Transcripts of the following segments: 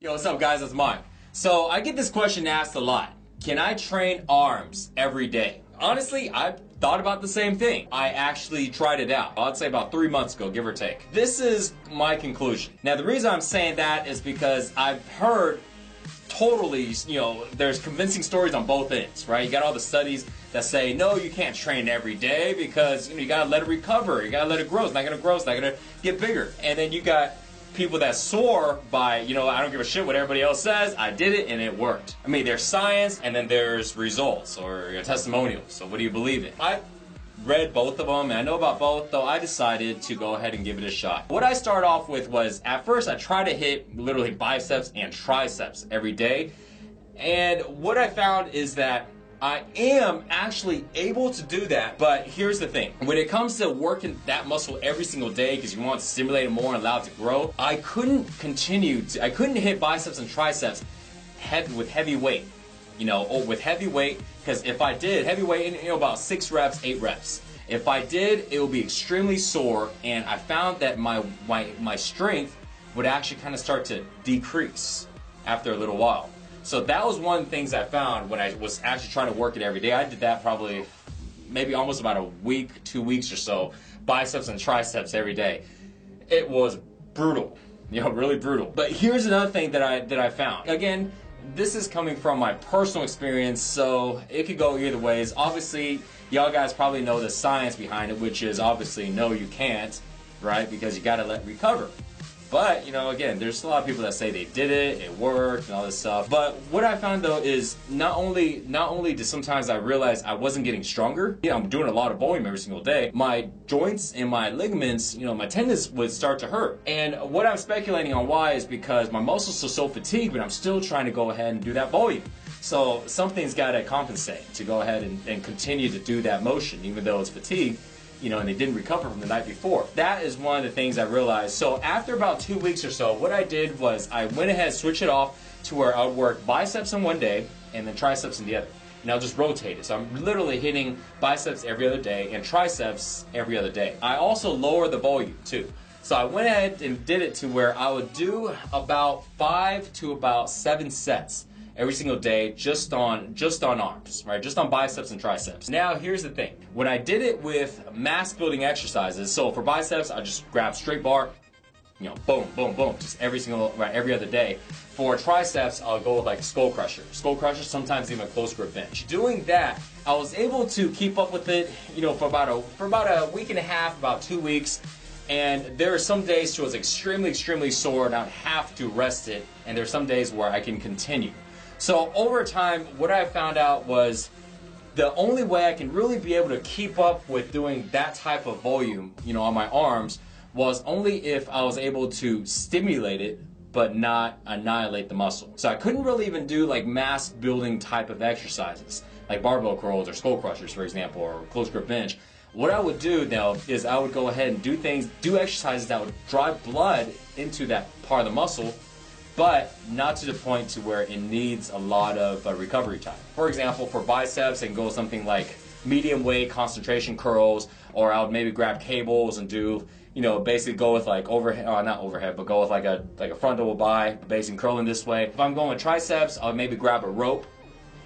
Yo, what's up guys, it's Mike. So I get this question asked a lot. Can I train arms every day? Honestly, I've thought about the same thing. I actually tried it out, I'd say about 3 months ago, give or take. This is my conclusion. Now the reason I'm saying that is because I've heard totally, there's convincing stories on both ends, right? You got all the studies that say, no, you can't train every day because you gotta let it recover, you gotta let it grow, it's not gonna grow, it's not gonna get bigger. And then you got people that soar by, I don't give a shit what everybody else says, I did it and it worked. I mean, there's science and then there's results or testimonials. So what do you believe in? I read both of them and I know about both, though I decided to go ahead and give it a shot. What I started off with was, at first I tried to hit literally biceps and triceps every day. And what I found is that I am actually able to do that, but here's the thing. When it comes to working that muscle every single day because you want to stimulate it more and allow it to grow, I couldn't hit biceps and triceps with heavy weight, with heavy weight, because if I did heavy weight, about 6 reps, 8 reps. If I did, it would be extremely sore, and I found that my strength would actually kind of start to decrease after a little while. So that was one of the things I found when I was actually trying to work it every day. I did that probably maybe almost about a week, 2 weeks or so, biceps and triceps every day. It was brutal, really brutal. But here's another thing that I found. Again, this is coming from my personal experience, so it could go either ways. Obviously, y'all guys probably know the science behind it, which is obviously no, you can't, right? Because you gotta let it recover. But, again, there's a lot of people that say they did it, it worked, and all this stuff. But what I found, though, is not only did sometimes I realize I wasn't getting stronger, I'm doing a lot of volume every single day, my joints and my ligaments, my tendons would start to hurt. And what I'm speculating on why is because my muscles are so fatigued, but I'm still trying to go ahead and do that volume. So something's got to compensate to go ahead and continue to do that motion, even though it's fatigued. And they didn't recover from the night before. That is one of the things I realized. So after about 2 weeks or so, what I did was I went ahead and switched it off to where I would work biceps on one day and then triceps in the other. And I'll just rotate it. So I'm literally hitting biceps every other day and triceps every other day. I also lower the volume too. So I went ahead and did it to where I would do about 5 to about 7 sets every single day, just on arms, right? Just on biceps and triceps. Now, here's the thing. When I did it with mass building exercises, so for biceps, I just grab straight bar, boom, boom, boom, just every other day. For triceps, I'll go with like skull crusher, sometimes even close grip bench. Doing that, I was able to keep up with it, for about a week and a half, about 2 weeks. And there are some days where I was extremely sore and I'd have to rest it. And there are some days where I can continue. So over time, what I found out was the only way I can really be able to keep up with doing that type of volume, on my arms, was only if I was able to stimulate it, but not annihilate the muscle. So I couldn't really even do like mass building type of exercises, like barbell curls or skull crushers, for example, or close grip bench. What I would do now is I would go ahead and do exercises that would drive blood into that part of the muscle, but not to the point to where it needs a lot of recovery time. For example, for biceps, I can go something like medium weight concentration curls, or I would maybe grab cables and do, basically go with like overhead, not overhead, but go with like a front double bi, basically curling this way. If I'm going with triceps, I'll maybe grab a rope,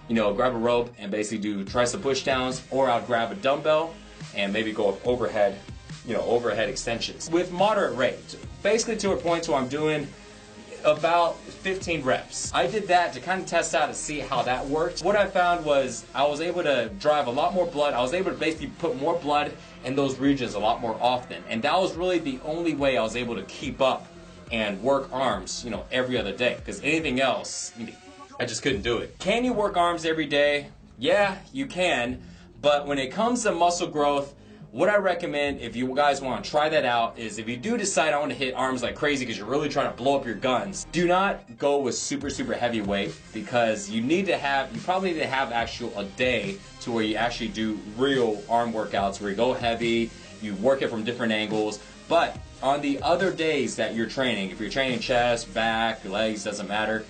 and basically do tricep push downs, or I'll grab a dumbbell and maybe go with overhead, overhead extensions with moderate rate, basically to a point where I'm doing about 15 reps. I did that to kind of test out and see how that worked. What I found was I was able to drive a lot more blood. I was able to basically put more blood in those regions a lot more often. And that was really the only way I was able to keep up and work arms, every other day. Because anything else, I just couldn't do it. Can you work arms every day? Yeah, you can. But when it comes to muscle growth, what I recommend, if you guys want to try that out, is if you do decide I want to hit arms like crazy because you're really trying to blow up your guns, do not go with super heavy weight, because you probably need to have a day to where you actually do real arm workouts where you go heavy, you work it from different angles. But on the other days that you're training, if you're training chest, back, legs, doesn't matter,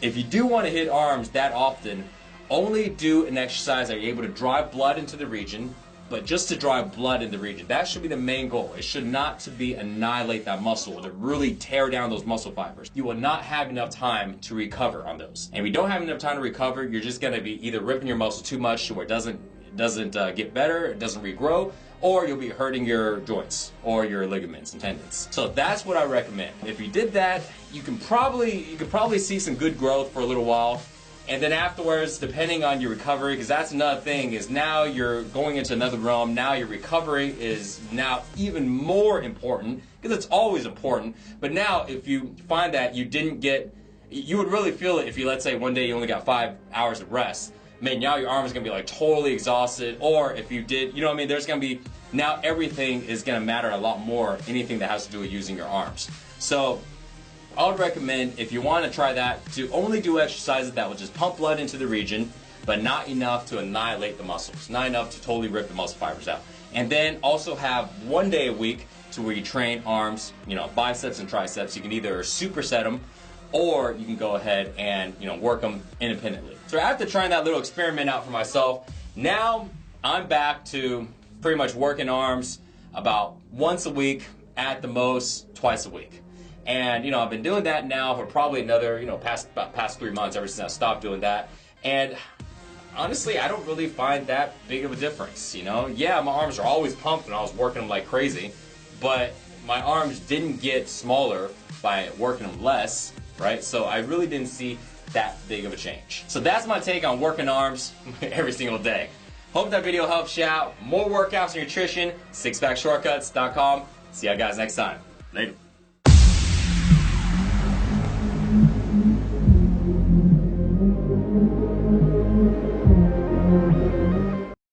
if you do want to hit arms that often, only do an exercise that you're able to drive blood into the region, but just to drive blood in the region. That should be the main goal. It should not to be annihilate that muscle or to really tear down those muscle fibers. You will not have enough time to recover on those. And if you don't have enough time to recover, you're just gonna be either ripping your muscle too much to where it doesn't get better, it doesn't regrow, or you'll be hurting your joints or your ligaments and tendons. So that's what I recommend. If you did that, you could probably see some good growth for a little while. And then afterwards, depending on your recovery, because that's another thing, is now you're going into another realm. Now your recovery is now even more important, because it's always important. But now if you find that you didn't get, you would really feel it if you, let's say one day you only got 5 hours of rest. Man, now your arm is going to be like totally exhausted. Or if you did, you know what I mean, there's going to be, now everything is going to matter a lot more, anything that has to do with using your arms. So I would recommend, if you want to try that, to only do exercises that will just pump blood into the region, but not enough to annihilate the muscles, not enough to totally rip the muscle fibers out. And then also have 1 day a week to where you train arms, you know, biceps and triceps. You can either superset them, or you can go ahead and, you know, work them independently. So after trying that little experiment out for myself, now I'm back to pretty much working arms about once a week, at the most twice a week. And, you know, I've been doing that now for probably another, you know, past 3 months, ever since I stopped doing that. And honestly, I don't really find that big of a difference, you know? Yeah, my arms are always pumped and I was working them like crazy, but my arms didn't get smaller by working them less, right? So I really didn't see that big of a change. So that's my take on working arms every single day. Hope that video helps you out. More workouts and nutrition, sixpackshortcuts.com. See you guys next time. Later.